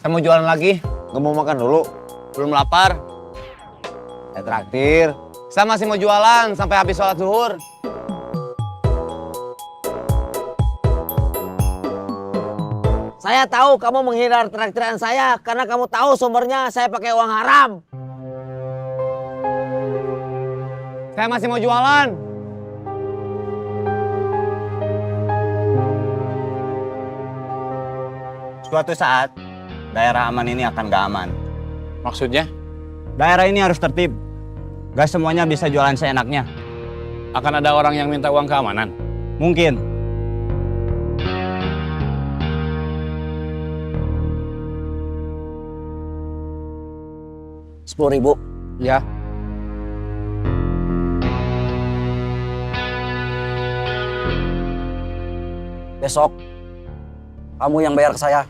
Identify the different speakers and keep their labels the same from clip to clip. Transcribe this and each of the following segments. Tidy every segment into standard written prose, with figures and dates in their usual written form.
Speaker 1: Saya mau jualan lagi.
Speaker 2: Nggak mau makan dulu?
Speaker 1: Belum lapar.
Speaker 2: Traktir.
Speaker 1: Saya masih mau jualan sampai habis sholat zuhur.
Speaker 2: Saya tahu kamu menghindar traktiran saya karena kamu tahu sumbernya saya pakai uang haram.
Speaker 1: Saya masih mau jualan.
Speaker 3: Suatu saat, daerah aman ini akan gak aman.
Speaker 4: Maksudnya?
Speaker 3: Daerah ini harus tertib. Gak semuanya bisa jualan seenaknya.
Speaker 4: Akan ada orang yang minta uang keamanan?
Speaker 3: Mungkin.
Speaker 2: Rp10.000.
Speaker 4: Ya.
Speaker 2: Besok kamu yang bayar ke saya.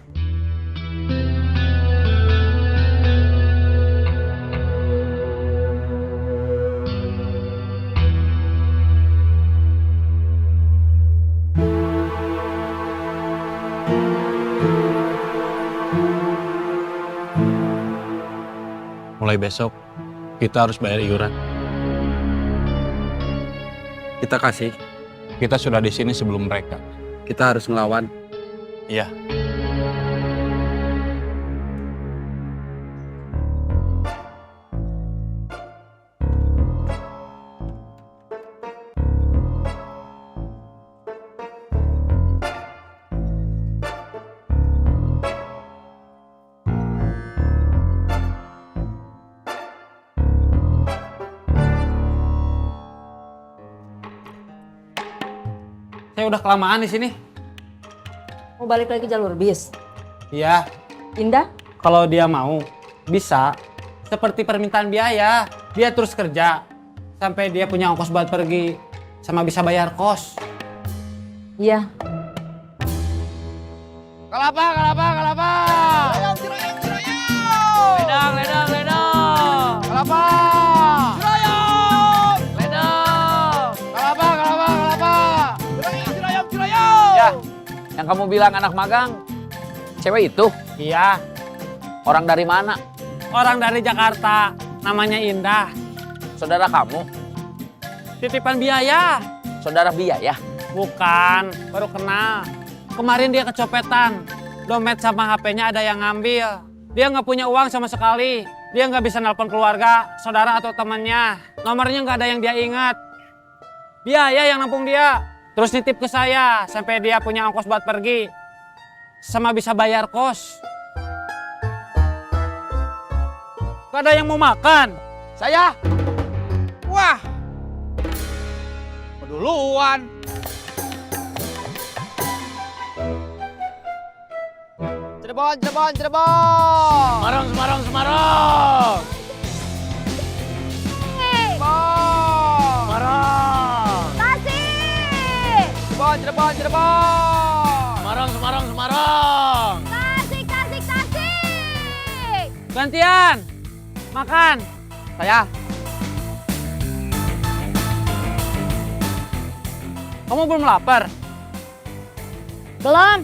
Speaker 4: Mulai besok, kita harus bayar iuran.
Speaker 5: Kita kasih,
Speaker 4: Kita sudah di sini sebelum mereka.
Speaker 5: kita harus ngelawan.
Speaker 4: Iya.
Speaker 6: Saya udah kelamaan di sini.
Speaker 7: Mau balik lagi jalur bis?
Speaker 6: Iya,
Speaker 7: Indah?
Speaker 6: kalau dia mau, bisa. Seperti permintaan biaya, dia terus kerja. Sampai dia punya ongkos buat pergi, sama bisa bayar kos.
Speaker 7: Iya.
Speaker 1: Kelapa, kelapa, kelapa. Ledang, ledang, ledang. Kelapa. Ledang. Kelapa, kelapa, kelapa.
Speaker 2: Ya, yang kamu bilang anak magang, cewek itu
Speaker 6: Iya,
Speaker 2: orang dari mana?
Speaker 6: orang dari Jakarta, namanya Indah.
Speaker 2: Saudara kamu?
Speaker 6: Titipan biaya.
Speaker 2: Saudara biaya?
Speaker 6: Bukan, baru kenal. Kemarin dia kecopetan. Dompet sama HP-nya ada yang ngambil. Dia nggak punya uang sama sekali. Dia nggak bisa nelpon keluarga, saudara atau temannya. Nomornya nggak ada yang dia ingat. Biaya yang nampung dia. Terus nitip ke saya, sampai dia punya ongkos buat pergi. Sama bisa bayar kos. Gak ada yang mau makan.
Speaker 1: Saya? Wah. Keduluan. Cirebon, Cirebon, Cirebon. Semarang, Semarang, Semarang. Semarang.
Speaker 8: Tasik!
Speaker 1: Cirebon, Cirebon, Cirebon. Semarang, Semarang, Semarang.
Speaker 8: Tasik, tasik, tasik!
Speaker 6: Gantian. Makan.
Speaker 1: Saya.
Speaker 6: Kamu belum lapar?
Speaker 8: Belum.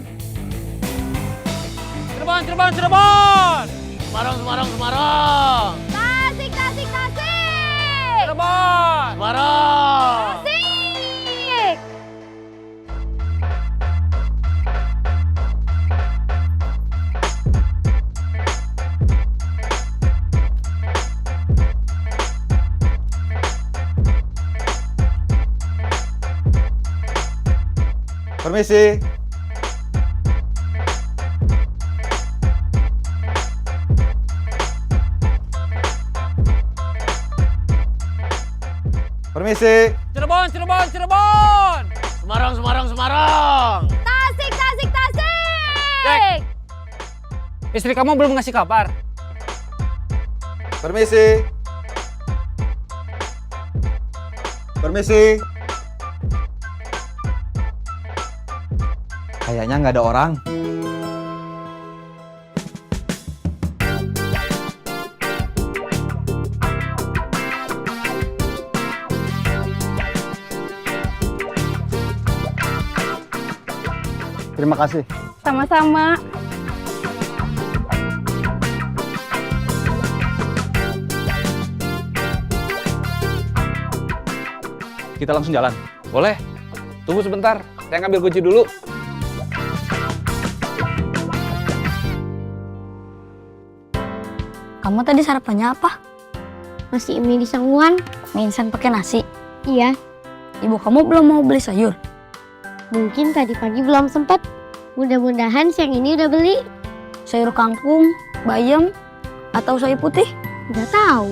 Speaker 6: Cirebon, Cirebon, Cirebon.
Speaker 1: Semarang, Semarang, Semarang.
Speaker 8: Tasik, tasik, tasik!
Speaker 6: Cirebon.
Speaker 1: Semarang.
Speaker 8: Tasik!
Speaker 2: Permisi. Permisi.
Speaker 6: Cirebon, Cirebon, Cirebon.
Speaker 1: Semarang, Semarang, Semarang.
Speaker 8: Tasik, tasik, tasik!
Speaker 6: Cek. Istri kamu belum ngasih kabar?
Speaker 2: Permisi. Permisi. Kayaknya nggak ada orang.
Speaker 3: Terima kasih.
Speaker 8: Sama-sama.
Speaker 4: kita langsung jalan.
Speaker 5: Boleh. Tunggu sebentar, saya ngambil kunci dulu.
Speaker 9: Kamu tadi sarapannya apa?
Speaker 8: Nasi mie di sangguan.
Speaker 9: Mie instan pakai nasi.
Speaker 8: Iya,
Speaker 9: Ibu kamu belum mau beli sayur?
Speaker 8: mungkin tadi pagi belum sempat. Mudah-mudahan siang ini udah beli.
Speaker 9: Sayur kangkung, bayam, atau sayur putih?
Speaker 8: Udah tahu.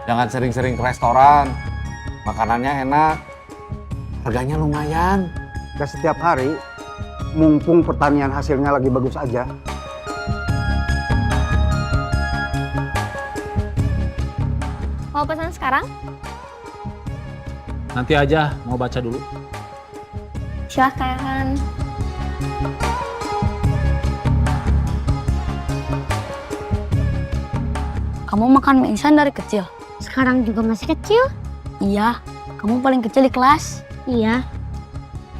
Speaker 2: Jangan sering-sering ke restoran. Makanannya enak. Harganya lumayan.
Speaker 3: Gak setiap hari, mumpung pertanian hasilnya lagi bagus aja.
Speaker 8: Mau pesan sekarang?
Speaker 4: Nanti aja, mau baca dulu.
Speaker 8: Silahkan.
Speaker 9: Kamu makan mie instan dari kecil?
Speaker 8: Sekarang juga masih kecil?
Speaker 9: Iya, kamu paling kecil di kelas.
Speaker 8: Iya,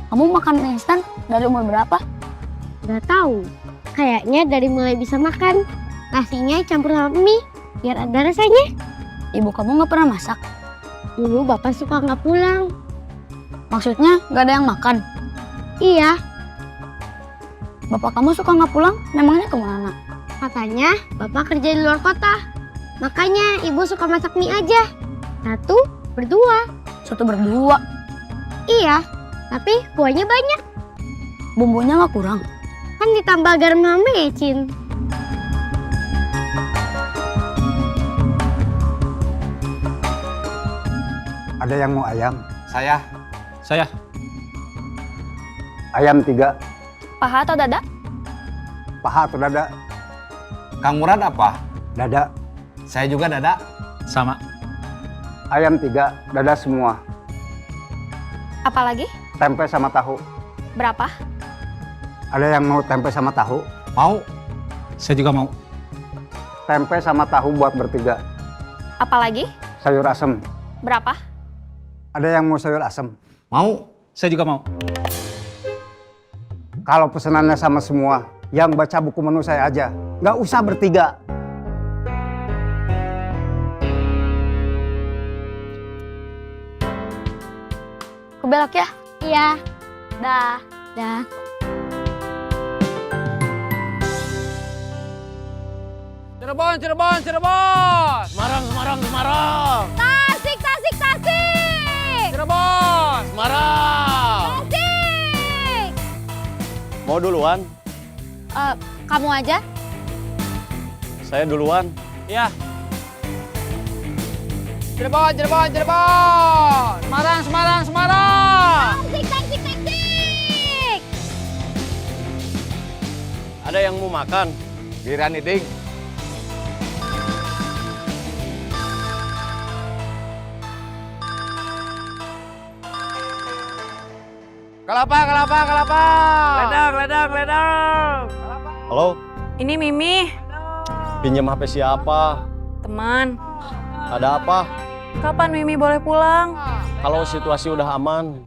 Speaker 9: Kamu makan mie instan dari umur berapa?
Speaker 8: udah tahu. Kayaknya dari mulai bisa makan. Nasinya campur sama mie, biar ada rasanya.
Speaker 9: Ibu kamu nggak pernah masak?
Speaker 8: Dulu bapak suka nggak pulang.
Speaker 9: Maksudnya nggak ada yang makan?
Speaker 8: Iya,
Speaker 9: Bapak kamu suka nggak pulang? Memangnya kemana?
Speaker 8: katanya bapak kerja di luar kota. Makanya ibu suka masak mie aja. Satu, berdua.
Speaker 9: Soto berdua,
Speaker 8: Iya, tapi kuahnya banyak.
Speaker 9: bumbunya nggak kurang.
Speaker 8: Kan ditambah garam sama mecin.
Speaker 3: Ada yang mau ayam?
Speaker 2: Saya.
Speaker 4: Saya.
Speaker 3: Ayam 3,
Speaker 9: Paha atau dada?
Speaker 3: paha atau dada?
Speaker 2: Kang Murad apa?
Speaker 3: Dada.
Speaker 2: Saya juga dada.
Speaker 4: Sama.
Speaker 3: Ayam 3, dada semua.
Speaker 9: Apalagi?
Speaker 3: Tempe sama tahu.
Speaker 9: Berapa?
Speaker 3: Ada yang mau tempe sama tahu?
Speaker 2: Mau?
Speaker 4: Saya juga mau.
Speaker 3: Tempe sama tahu buat bertiga.
Speaker 9: Apalagi?
Speaker 3: Sayur asem.
Speaker 9: Berapa?
Speaker 3: Ada yang mau sayur asem?
Speaker 2: Mau?
Speaker 4: Saya juga mau.
Speaker 3: Kalau pesanannya sama semua, yang baca buku menu saya aja. Nggak usah bertiga.
Speaker 9: Aku belok ya?
Speaker 8: Iya,
Speaker 9: Dah.
Speaker 8: dah.
Speaker 6: Cirebon, Cirebon, Cirebon!
Speaker 1: Semarang, Semarang, Semarang.
Speaker 8: Tasik, tasik, tasik.
Speaker 6: Cirebon!
Speaker 1: Semarang.
Speaker 8: Tasik.
Speaker 3: Mau duluan?
Speaker 8: Kamu aja?
Speaker 3: Saya duluan.
Speaker 6: Iya. Cirebon, Cirebon, Cirebon! Semarang, Semarang, Semarang!
Speaker 8: Tasik, tasik, tasik.
Speaker 3: Ada yang mau makan?
Speaker 2: Giliran Iding.
Speaker 6: Kelapa, kelapa, kelapa!
Speaker 1: Ledang, ledang, ledang.
Speaker 3: Halo,
Speaker 7: Ini Mimi,
Speaker 3: pinjam HP siapa?
Speaker 7: teman.
Speaker 3: Ada apa?
Speaker 7: Kapan Mimi boleh pulang?
Speaker 3: Kalau situasi udah aman.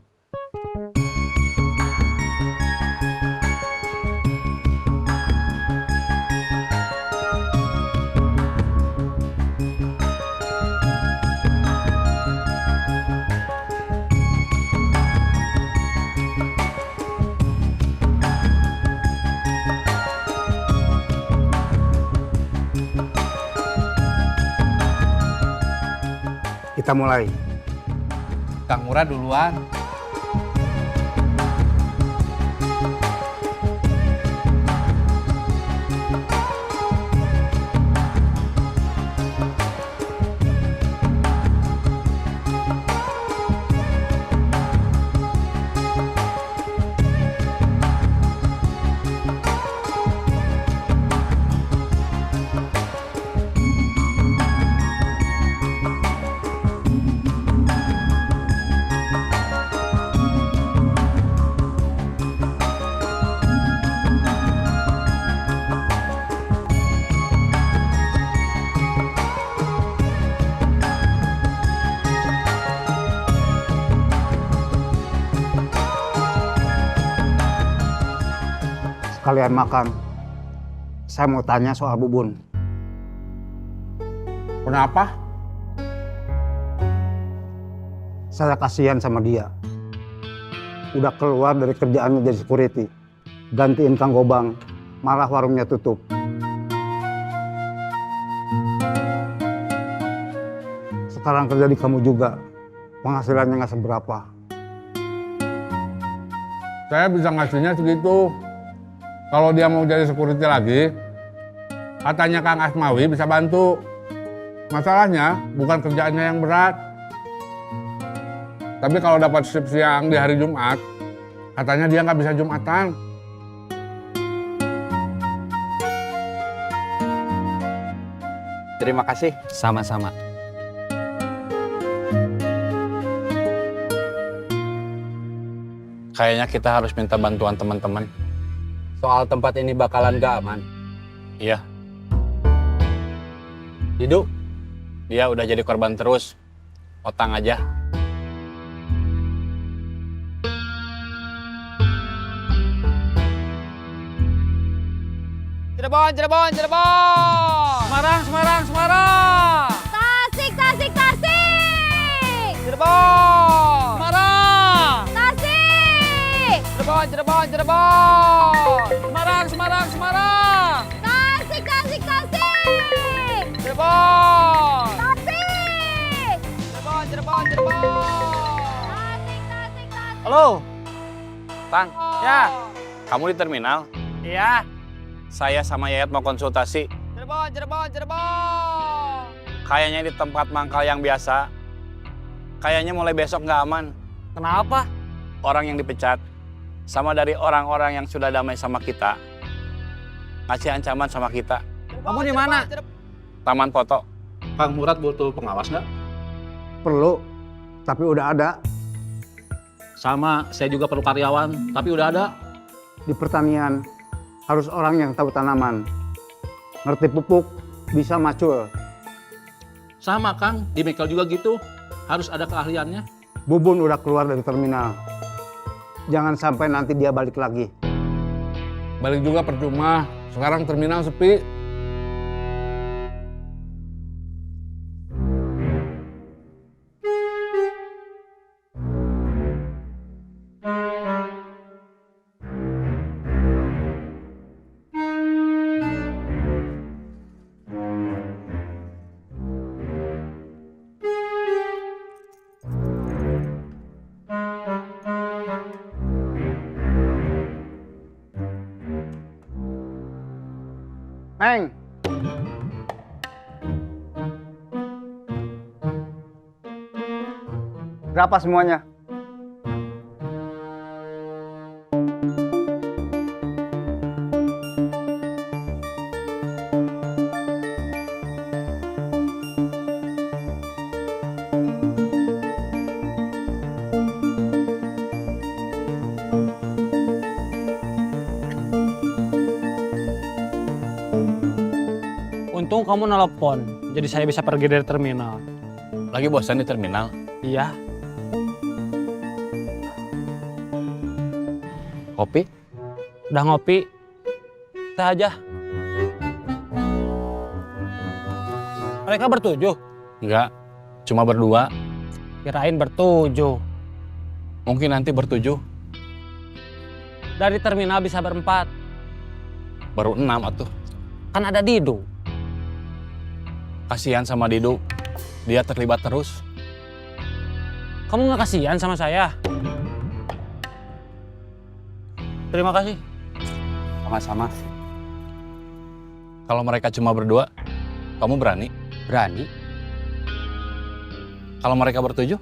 Speaker 3: Kita mulai.
Speaker 5: Kang Murad duluan.
Speaker 3: kalian makan, saya mau tanya soal Bubun.
Speaker 5: Kenapa?
Speaker 3: Saya kasihan sama dia. Udah keluar dari kerjaannya jadi security. Gantiin Kang Gobang, malah warungnya tutup. Sekarang kerja di kamu juga, penghasilannya nggak seberapa.
Speaker 5: Saya bisa ngasihnya segitu. Kalau dia mau jadi security lagi, katanya Kang Asmawi bisa bantu. Masalahnya bukan kerjaannya yang berat. Tapi kalau dapat shift siang di hari Jumat, katanya dia nggak bisa Jumatan.
Speaker 2: Terima kasih.
Speaker 5: Sama-sama.
Speaker 4: Kayaknya kita harus minta bantuan teman-teman.
Speaker 2: Soal tempat ini bakalan gak aman.
Speaker 4: Iya,
Speaker 2: Hidup.
Speaker 4: dia udah jadi korban terus. Otang aja.
Speaker 1: Cirebon, Cirebon, Cirebon.
Speaker 6: Semarang, Semarang, Semarang.
Speaker 8: Tasik, Tasik, Tasik!
Speaker 1: Cirebon.
Speaker 6: Semarang.
Speaker 8: Tasik!
Speaker 1: Cirebon, Cirebon, Cirebon.
Speaker 6: Semarang, Semarang, Semarang.
Speaker 8: Tasik, Tasik, Tasik!
Speaker 1: Cirebon.
Speaker 8: Tasik!
Speaker 1: Cirebon, Cirebon, Cirebon.
Speaker 8: Tasik, Tasik, Tasik!
Speaker 6: Halo.
Speaker 4: Tang,
Speaker 6: Ya.
Speaker 4: kamu di terminal?
Speaker 6: Iya.
Speaker 4: Saya sama Yayat mau konsultasi.
Speaker 1: Cirebon, Cirebon, Cirebon.
Speaker 4: Kayaknya di tempat mangkal yang biasa. Kayaknya mulai besok nggak aman.
Speaker 6: Kenapa?
Speaker 4: Orang yang dipecat sama dari orang-orang yang sudah damai sama kita ngasih ancaman sama kita.
Speaker 6: Kamu di mana?
Speaker 4: Taman foto. Kang Murad butuh pengawas nggak?
Speaker 3: Perlu, tapi udah ada.
Speaker 4: Sama, saya juga perlu karyawan, tapi udah ada.
Speaker 3: Di pertanian, harus orang yang tahu tanaman. Ngerti pupuk, bisa macul.
Speaker 4: Sama Kang, di bengkel juga gitu. Harus ada keahliannya.
Speaker 3: Bubun udah keluar dari terminal. Jangan sampai nanti dia balik lagi.
Speaker 5: Balik juga percuma. Sekarang terminal sepi.
Speaker 3: Neng! Berapa semuanya?
Speaker 6: Untung kamu nelpon, jadi saya bisa pergi dari terminal.
Speaker 4: Lagi bosan di terminal?
Speaker 6: Iya.
Speaker 4: Kopi?
Speaker 6: Udah ngopi? Teh aja. Mereka bertujuh?
Speaker 4: Enggak, cuma berdua.
Speaker 6: Kirain bertujuh.
Speaker 4: Mungkin nanti bertujuh.
Speaker 6: Dari terminal bisa berempat.
Speaker 4: Baru 6 atuh.
Speaker 6: Kan ada Didu.
Speaker 4: Kasihan sama Didu. Dia terlibat terus.
Speaker 6: Kamu nggak kasihan sama saya? Terima kasih.
Speaker 5: Sama-sama.
Speaker 4: Kalau mereka cuma berdua, kamu berani?
Speaker 5: Berani?
Speaker 4: Kalau mereka bertujuh?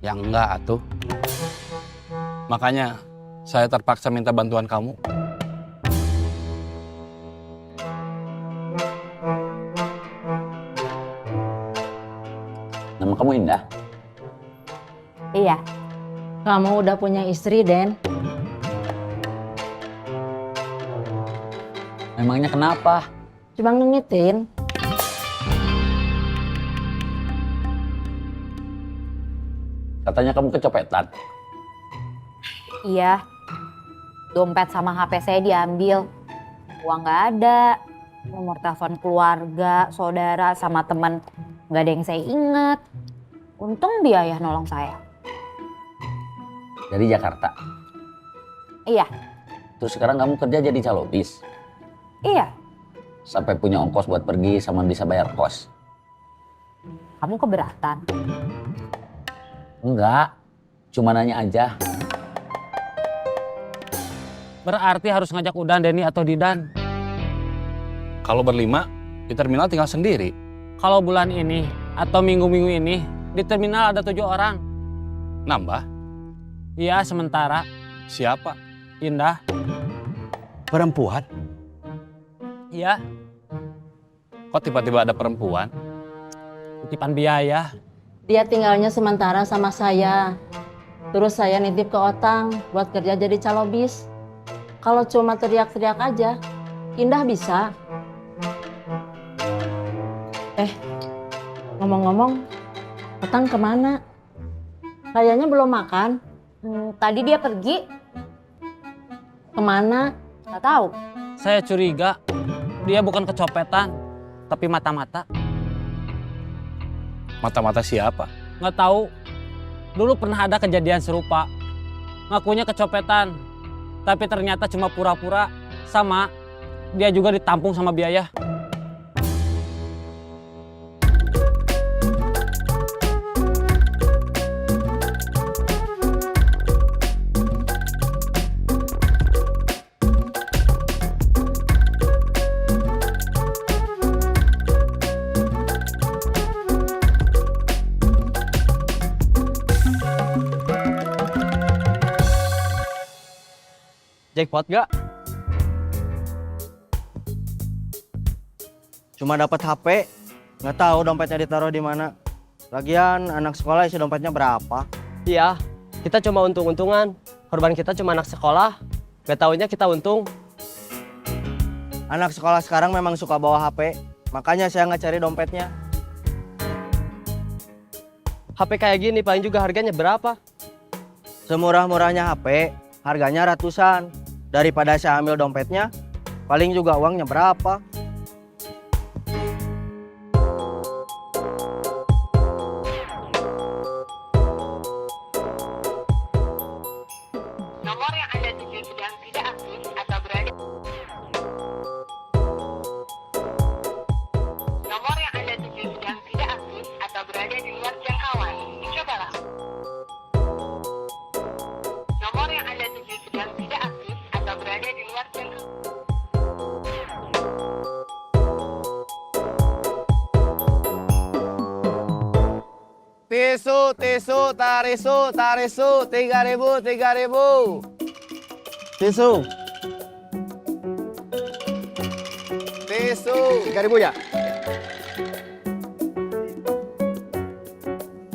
Speaker 5: Ya enggak atuh.
Speaker 4: Makanya saya terpaksa minta bantuan kamu.
Speaker 2: Nama kamu Indah?
Speaker 9: Iya. Kamu udah punya istri, Den?
Speaker 2: Memangnya kenapa?
Speaker 9: Cuma ngingetin.
Speaker 2: Katanya kamu kecopetan.
Speaker 9: Iya. Dompet sama HP saya diambil. Uang nggak ada. Nomor telepon keluarga, saudara, sama teman nggak ada yang saya ingat. Untung dia ya nolong saya.
Speaker 2: Dari Jakarta.
Speaker 9: Iya,
Speaker 2: Terus sekarang kamu kerja jadi calo bis.
Speaker 9: iya.
Speaker 2: Sampai punya ongkos buat pergi sama bisa bayar kos.
Speaker 9: Kamu keberatan?
Speaker 2: Enggak, cuma nanya aja.
Speaker 6: Berarti harus ngajak Udan, Denny, atau Didan.
Speaker 4: Kalau berlima, di terminal tinggal sendiri.
Speaker 6: Kalau bulan ini atau minggu-minggu ini, di terminal ada 7 orang.
Speaker 4: Nambah?
Speaker 6: Iya, sementara.
Speaker 4: Siapa?
Speaker 6: Indah.
Speaker 4: Perempuan?
Speaker 6: Iya,
Speaker 4: Kok tiba-tiba ada perempuan?
Speaker 6: titipan biaya.
Speaker 10: Dia tinggalnya sementara sama saya. Terus saya nitip ke Otang buat kerja jadi calo bis. Kalau cuma teriak-teriak aja, Indah bisa. Ngomong-ngomong, Otang kemana? Kayaknya belum makan.
Speaker 9: Tadi dia pergi,
Speaker 10: Kemana?
Speaker 9: nggak tahu.
Speaker 6: Saya curiga dia bukan kecopetan, tapi mata-mata.
Speaker 4: Mata-mata siapa?
Speaker 6: Nggak tahu. Dulu pernah ada kejadian serupa. Ngakunya kecopetan, tapi ternyata cuma pura-pura. Sama, dia juga ditampung sama biaya.
Speaker 1: Jackpot gak? Cuma dapat HP, nggak tahu dompetnya ditaruh di mana. Lagian anak sekolah isi dompetnya berapa? Iya, kita cuma untung-untungan. Korban kita cuma anak sekolah, nggak taunya kita untung. Anak sekolah sekarang memang suka bawa HP, makanya saya nggak cari dompetnya. HP kayak gini paling juga harganya berapa? Semurah-murahnya HP, harganya ratusan. Daripada saya ambil dompetnya, paling juga uangnya berapa?
Speaker 8: Nomor yang Anda tuju sedang tidak aktif atau berada. Nomor yang Anda tuju sedang tidak aktif atau berada di luar jangkauan. Cobalah. Nomor yang Anda tuju sedang tidak aktif atau berada di luar jangkauan.
Speaker 1: Tisu, tisu, tarisu, tarisu, 3.000, 3.000. Tisu. Tisu. 3.000 ya?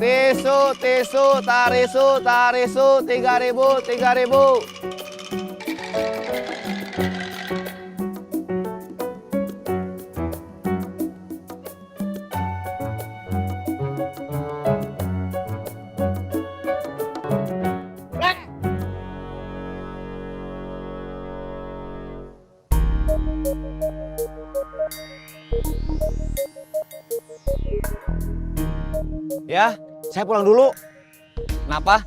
Speaker 1: Tisu, tisu, tarisu, tarisu, 3.000, 3.000. Ya, saya pulang dulu. Kenapa?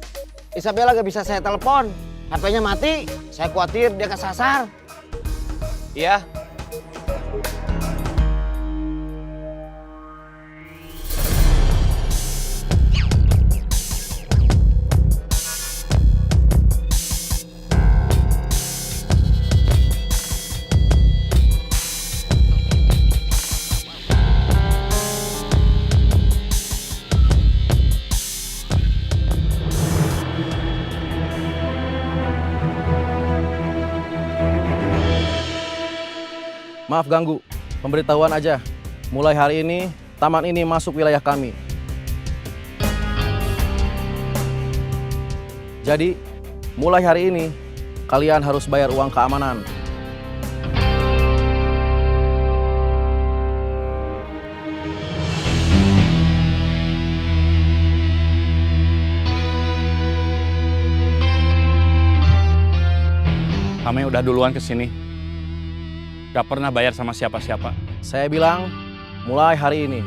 Speaker 1: Isabella gak bisa saya telepon. HP-nya mati. Saya khawatir dia kesasar. Iya. Maaf ganggu, pemberitahuan aja. Mulai hari ini, taman ini masuk wilayah kami. Jadi, mulai hari ini, kalian harus bayar uang keamanan.
Speaker 4: Damai udah duluan kesini. Gak pernah bayar sama siapa-siapa.
Speaker 1: Saya bilang, mulai hari ini.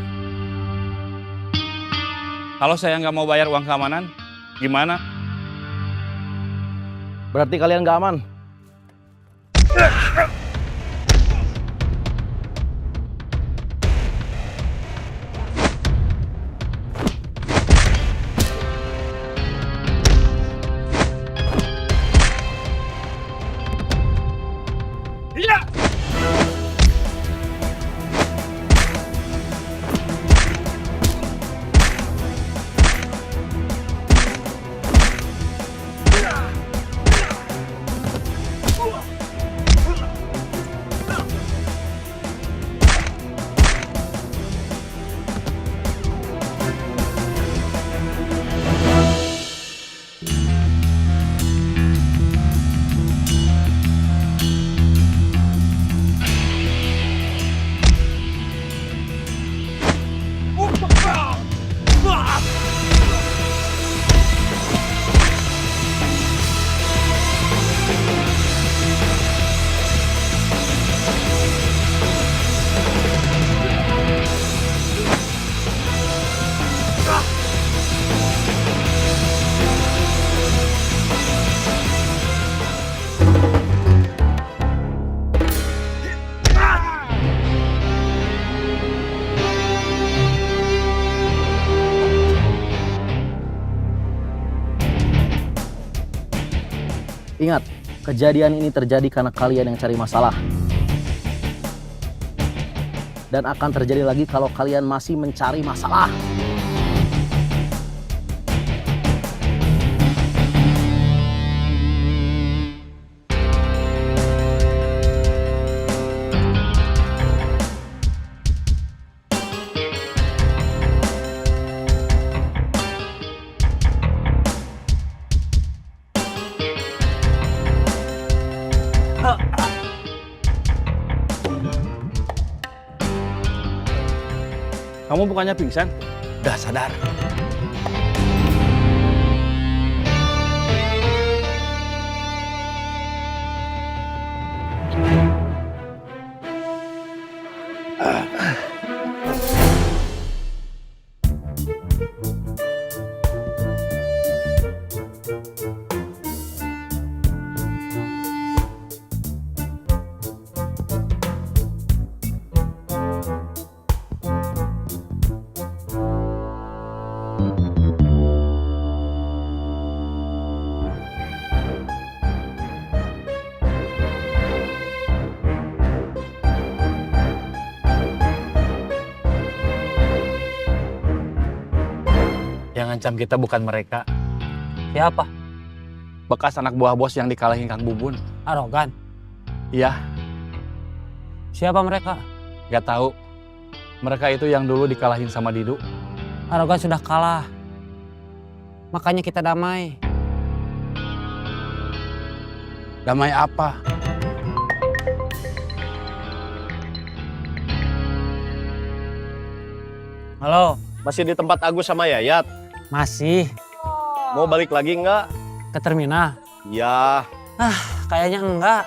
Speaker 4: Kalau saya nggak mau bayar uang keamanan, gimana?
Speaker 1: Berarti kalian nggak aman. Ingat, kejadian ini terjadi karena kalian yang cari masalah. Dan akan terjadi lagi kalau kalian masih mencari masalah.
Speaker 4: Kamu bukannya pingsan? Udah sadar. Yang ngancam kita bukan mereka.
Speaker 6: Siapa?
Speaker 4: Bekas anak buah bos yang dikalahin Kang Bubun.
Speaker 6: Arogan.
Speaker 4: Iya,
Speaker 6: Siapa mereka?
Speaker 4: gak tahu. Mereka itu yang dulu dikalahin sama Didu.
Speaker 6: Arogan sudah kalah. Makanya kita damai.
Speaker 4: Damai apa?
Speaker 6: Halo,
Speaker 1: Masih di tempat Agus sama Yayat.
Speaker 6: masih
Speaker 1: Mau balik lagi nggak?
Speaker 6: ke terminal?
Speaker 1: Ya,
Speaker 6: Kayaknya enggak.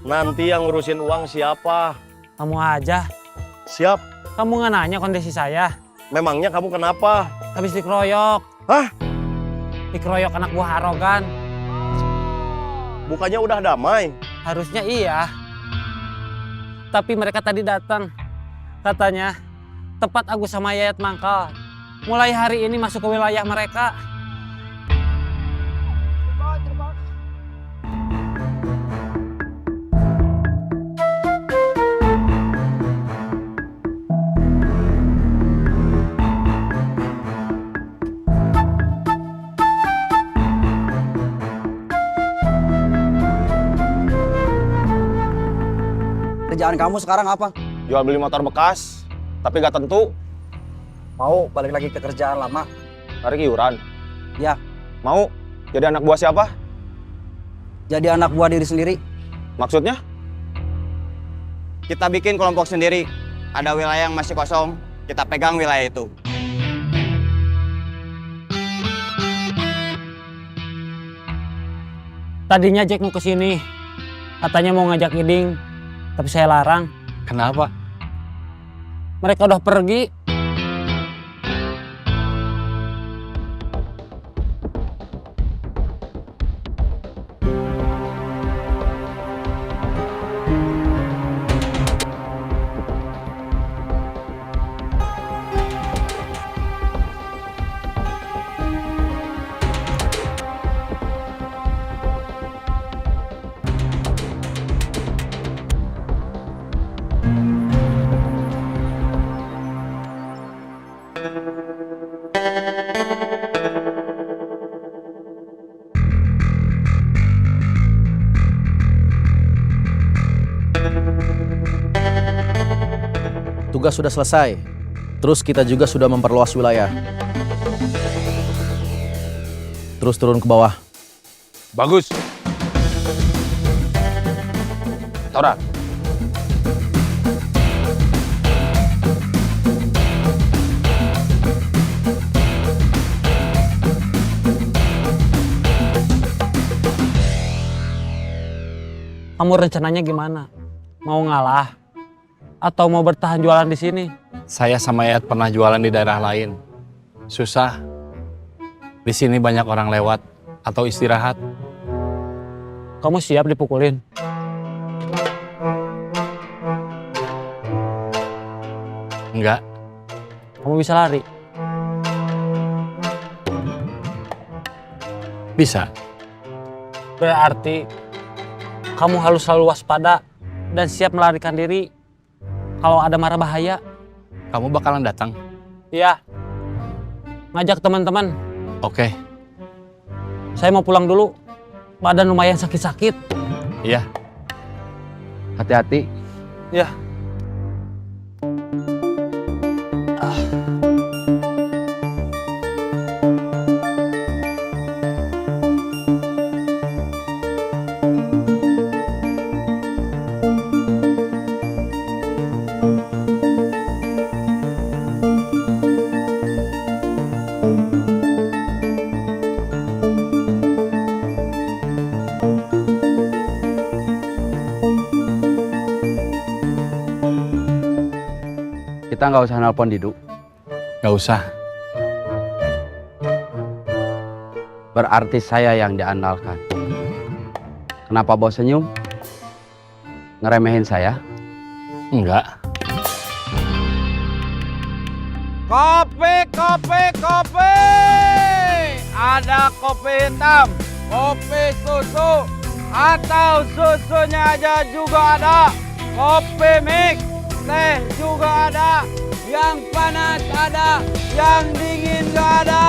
Speaker 1: nanti yang ngurusin uang siapa?
Speaker 6: Kamu aja.
Speaker 1: Siap.
Speaker 6: Kamu nggak nanya kondisi saya.
Speaker 1: Memangnya kamu kenapa?
Speaker 6: Habis dikeroyok.
Speaker 1: Hah?
Speaker 6: Dikeroyok anak buah Arogan.
Speaker 1: Bukannya udah damai?
Speaker 6: Harusnya iya. Tapi mereka tadi datang. Katanya, tempat Agus sama Yayat mangkal. Mulai hari ini masuk ke wilayah mereka.
Speaker 2: Kerjaan kamu sekarang apa?
Speaker 1: Jual beli motor bekas, tapi gak tentu.
Speaker 2: Mau balik lagi ke kerjaan lama?
Speaker 1: Tarik iuran.
Speaker 2: Ya.
Speaker 1: Mau? Jadi anak buah siapa?
Speaker 2: Jadi anak buah diri sendiri?
Speaker 1: Maksudnya? Kita bikin kelompok sendiri. Ada wilayah yang masih kosong, kita pegang wilayah itu.
Speaker 6: Tadinya Jack mau kesini. Katanya mau ngajak Iding, tapi saya larang.
Speaker 4: Kenapa?
Speaker 6: Mereka udah pergi.
Speaker 1: Tugas sudah selesai. Terus kita juga sudah memperluas wilayah. Terus turun ke bawah.
Speaker 4: Bagus. Torak.
Speaker 6: Kamu rencananya gimana? Mau ngalah? Atau mau bertahan jualan di sini?
Speaker 4: Saya sama Yayat pernah jualan di daerah lain. Susah. Di sini banyak orang lewat atau istirahat.
Speaker 6: Kamu siap dipukulin?
Speaker 4: Enggak.
Speaker 6: Kamu bisa lari?
Speaker 4: Bisa.
Speaker 6: Berarti kamu harus selalu waspada dan siap melarikan diri kalau ada mara bahaya.
Speaker 4: Kamu bakalan datang?
Speaker 6: Iya. Ngajak teman-teman.
Speaker 4: Oke.
Speaker 6: Saya mau pulang dulu. Badan lumayan sakit-sakit.
Speaker 4: Iya.
Speaker 1: Hati-hati.
Speaker 6: Ya.
Speaker 1: Kita nggak usah nelpon Didu.
Speaker 4: Nggak usah.
Speaker 1: Berarti saya yang diandalkan. Kenapa bos senyum? Ngeremehin saya?
Speaker 4: Enggak.
Speaker 2: Kopi, kopi, kopi. Ada kopi hitam, kopi susu, atau susunya aja juga ada. Kopi mix, teh juga ada. Yang panas ada, yang dingin gak ada.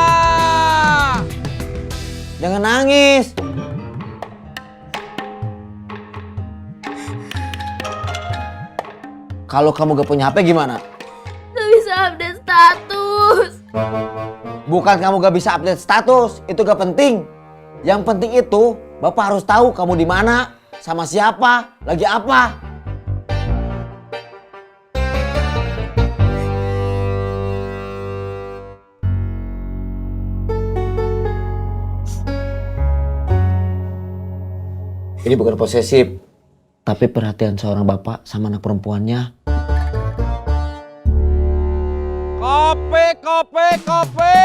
Speaker 2: Jangan nangis. Kalau kamu gak punya HP gimana?
Speaker 8: Gak bisa update status.
Speaker 2: Bukan kamu gak bisa update status, itu gak penting. Yang penting itu, Bapak harus tahu kamu di mana, sama siapa, lagi apa. Ini bukan posesif, tapi perhatian seorang bapak sama anak perempuannya. Kopi, kopi, kopi.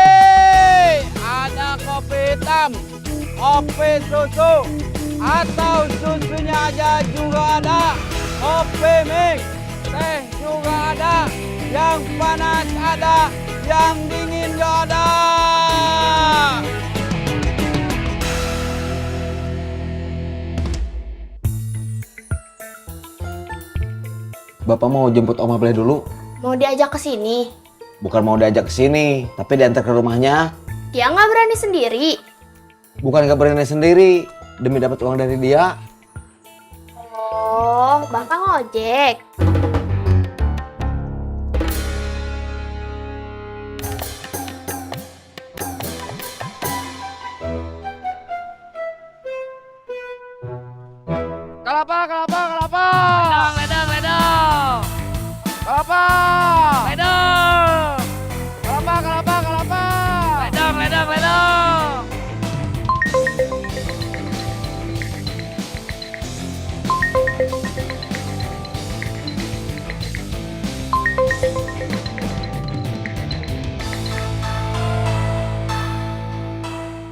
Speaker 2: Ada kopi hitam, kopi susu, atau susunya aja juga ada. Kopi mix, teh juga ada. Yang panas ada, yang dingin juga ada. Bapak mau jemput Om Ableh dulu?
Speaker 8: Mau diajak ke sini?
Speaker 2: Bukan mau diajak ke sini, tapi diantar ke rumahnya.
Speaker 8: Dia nggak berani sendiri.
Speaker 2: Bukan gak berani sendiri, demi dapat uang dari dia.
Speaker 8: Oh, Bapak ngojek.
Speaker 2: Kelapa, kelapa, kelapa. Ledang, ledang. Kelapa. Ledang. Kelapa, kelapa, kelapa. Ledang, ledang, ledang.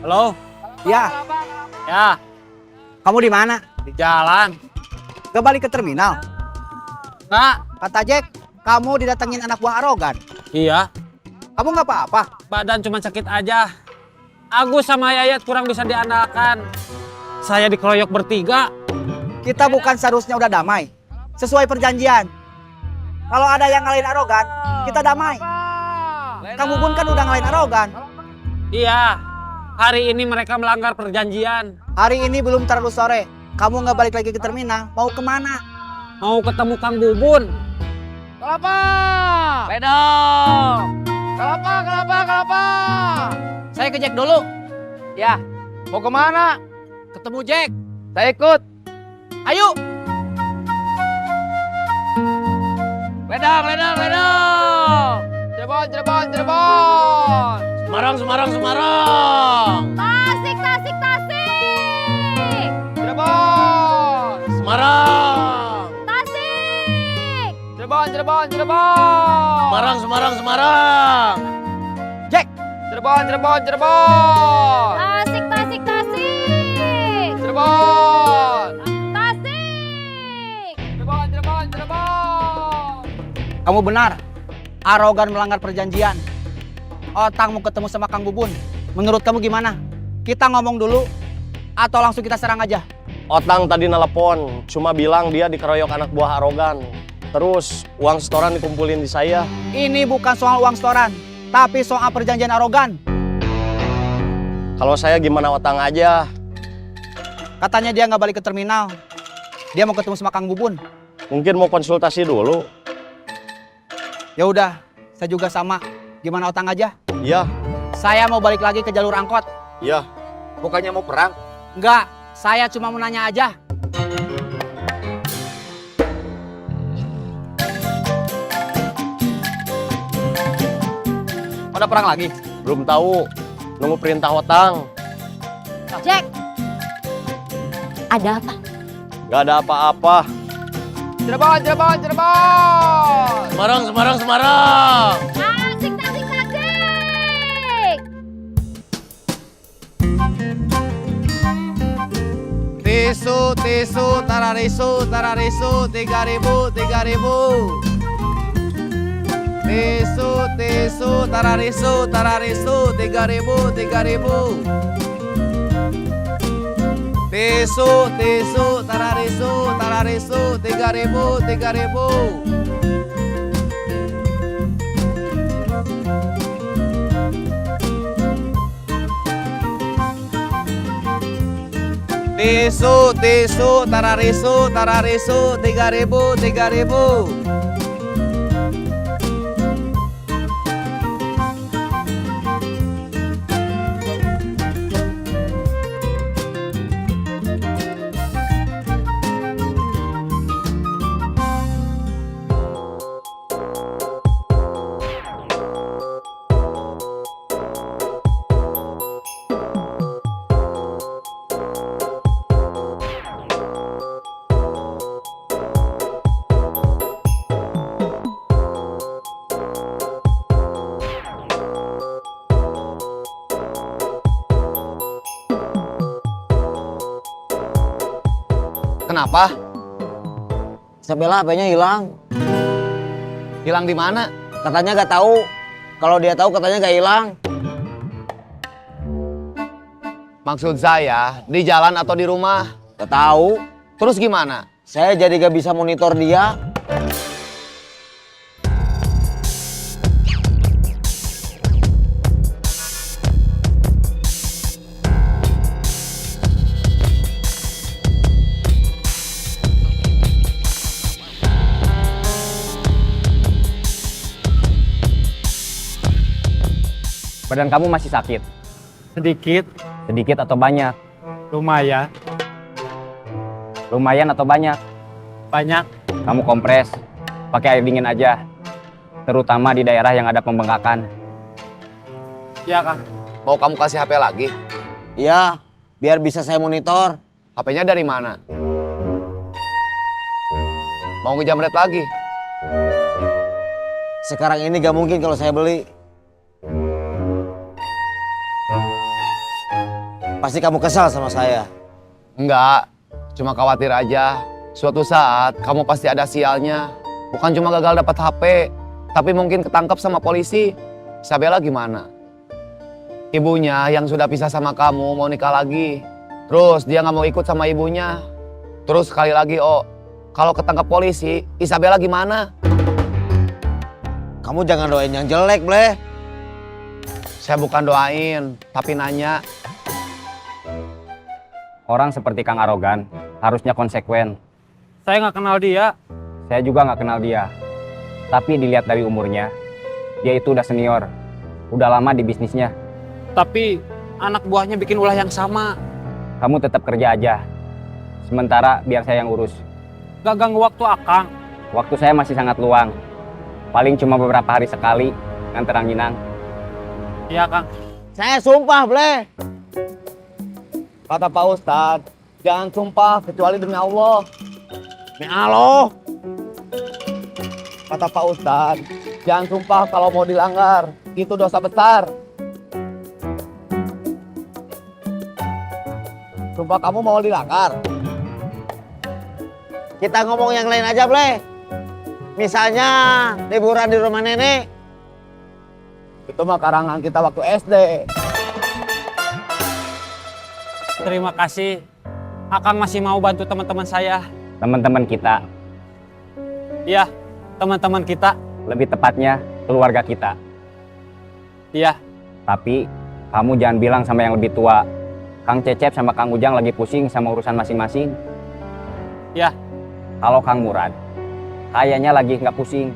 Speaker 6: Halo?
Speaker 1: Ya,
Speaker 6: Ya,
Speaker 1: kamu di mana?
Speaker 6: di jalan.
Speaker 1: Gak balik ke terminal?
Speaker 6: Nggak?
Speaker 1: Kata Jack, kamu didatengin anak buah arogan.
Speaker 6: Iya,
Speaker 1: Kamu nggak apa-apa?
Speaker 6: badan cuma sakit aja. Agus sama Yayat kurang bisa diandalkan. Saya dikeroyok bertiga.
Speaker 1: Kita bukan seharusnya udah damai. Sesuai perjanjian. Kalau ada yang ngalahin arogan, kita damai. Kamu pun kan udah ngalahin arogan.
Speaker 6: Iya, hari ini mereka melanggar perjanjian.
Speaker 1: Hari ini belum terlalu sore. Kamu nggak balik lagi ke terminal, mau kemana?
Speaker 6: Mau ketemu Kang Bubun. Kelapa! Ledong! Kelapa, kelapa, kelapa! Saya ke Jack dulu. Ya. Mau kemana? Ketemu Jack. Saya ikut. Ayo! Ledang, ledang, ledang! Cirebon, Cirebon, Cirebon! Semarang, Semarang, Semarang!
Speaker 8: Tasik, tasik, tasik.
Speaker 6: Cirebon! Semarang!
Speaker 8: Tasik.
Speaker 6: Cirebon, Cirebon, Cirebon! Semarang, Semarang, Semarang!
Speaker 1: Jack!
Speaker 6: Cirebon, Cirebon, Cirebon!
Speaker 8: Tasik, tasik, tasik.
Speaker 6: Cirebon!
Speaker 8: Tasik.
Speaker 6: Cirebon, Cirebon, Cirebon!
Speaker 1: Kamu benar. Arogan melanggar perjanjian. Otang mau ketemu sama Kang Bubun. Menurut kamu gimana? Kita ngomong dulu atau langsung kita serang aja?
Speaker 11: Otang tadi nelpon, cuma bilang dia dikeroyok anak buah arogan. Terus uang setoran dikumpulin di saya.
Speaker 1: Ini bukan soal uang setoran, tapi soal perjanjian arogan.
Speaker 11: Kalau saya gimana Otang aja?
Speaker 1: Katanya dia nggak balik ke terminal. Dia mau ketemu sama Kang Bubun.
Speaker 11: Mungkin mau konsultasi dulu.
Speaker 1: Ya udah, saya juga sama. Gimana Otang aja?
Speaker 11: Iya,
Speaker 1: Saya mau balik lagi ke jalur angkot.
Speaker 11: iya.
Speaker 2: Bukannya mau perang?
Speaker 1: Enggak, saya cuma mau nanya aja. Ada perang lagi?
Speaker 11: Belum tahu. Nunggu perintah Otang.
Speaker 9: Jack! Ada apa?
Speaker 11: Gak ada apa-apa.
Speaker 6: Cirebon, Cirebon, Cirebon!
Speaker 11: Semarang, Semarang, Semarang!
Speaker 8: Tasik, tasik, tasik.
Speaker 6: Tisu, tisu, tararisu, tararisu, 3.000, 3.000. Tisu, tisu, tararisu, tararisu, 3.000, 3.000. Tisu, tisu, tararisu, tararisu, 3.000, 3.000. Tisu, tisu, tararisu, tararisu, 3.000, 3.000.
Speaker 2: Kenapa? Isabella HP-nya hilang.
Speaker 6: Hilang di mana?
Speaker 2: Katanya gak tahu. Kalau dia tahu katanya gak hilang.
Speaker 6: Maksud saya, di jalan atau di rumah?
Speaker 2: Gak tahu.
Speaker 6: Terus gimana?
Speaker 2: Saya jadi gak bisa monitor dia.
Speaker 1: Badan kamu masih sakit?
Speaker 6: Sedikit,
Speaker 1: Sedikit atau banyak?
Speaker 6: lumayan,
Speaker 1: Lumayan atau banyak?
Speaker 6: banyak.
Speaker 1: Kamu kompres, pakai air dingin aja. Terutama di daerah yang ada pembengkakan.
Speaker 6: Iya, Kang. Mau kamu kasih HP lagi?
Speaker 2: Iya, biar bisa saya monitor.
Speaker 6: HP-nya dari mana? Mau ngejamret lagi?
Speaker 2: Sekarang ini gak mungkin kalau saya beli. Pasti kamu kesal sama saya.
Speaker 12: Enggak, cuma khawatir aja. Suatu saat kamu pasti ada sialnya. Bukan cuma gagal dapat HP, tapi mungkin ketangkep sama polisi. Isabella gimana? Ibunya yang sudah pisah sama kamu mau nikah lagi. Terus dia nggak mau ikut sama ibunya. Terus sekali lagi, kalau ketangkep polisi, Isabella gimana?
Speaker 2: Kamu jangan doain yang jelek, Bleh.
Speaker 12: Saya bukan doain, tapi nanya.
Speaker 13: Orang seperti Kang Arogan harusnya konsekuen.
Speaker 6: Saya nggak kenal dia.
Speaker 13: Saya juga nggak kenal dia. Tapi dilihat dari umurnya, dia itu udah senior. Udah lama di bisnisnya.
Speaker 6: Tapi anak buahnya bikin ulah yang sama.
Speaker 13: Kamu tetap kerja aja. Sementara biar saya yang urus.
Speaker 6: Gak ganggu waktu Akang.
Speaker 13: Waktu saya masih sangat luang. Paling cuma beberapa hari sekali nganter ranginang.
Speaker 6: Iya, Kang.
Speaker 2: Saya sumpah, Bleh.
Speaker 12: Kata Pak Ustadz, jangan sumpah kecuali demi Allah.
Speaker 2: Demi Allah.
Speaker 12: Kata Pak Ustadz, jangan sumpah kalau mau dilanggar. Itu dosa besar. Sumpah kamu mau dilanggar.
Speaker 2: Kita ngomong yang lain aja, Bleh. Misalnya liburan di rumah nenek.
Speaker 12: Itu mah karangan kita waktu SD.
Speaker 6: Terima kasih. Akang masih mau bantu teman-teman saya.
Speaker 13: Teman-teman kita,
Speaker 6: Iya, teman-teman kita.
Speaker 13: lebih tepatnya keluarga kita.
Speaker 6: Iya.
Speaker 13: Tapi kamu jangan bilang sama yang lebih tua. Kang Cecep sama Kang Ujang lagi pusing sama urusan masing-masing.
Speaker 6: Ya.
Speaker 13: Kalau Kang Murad, kayaknya lagi nggak pusing.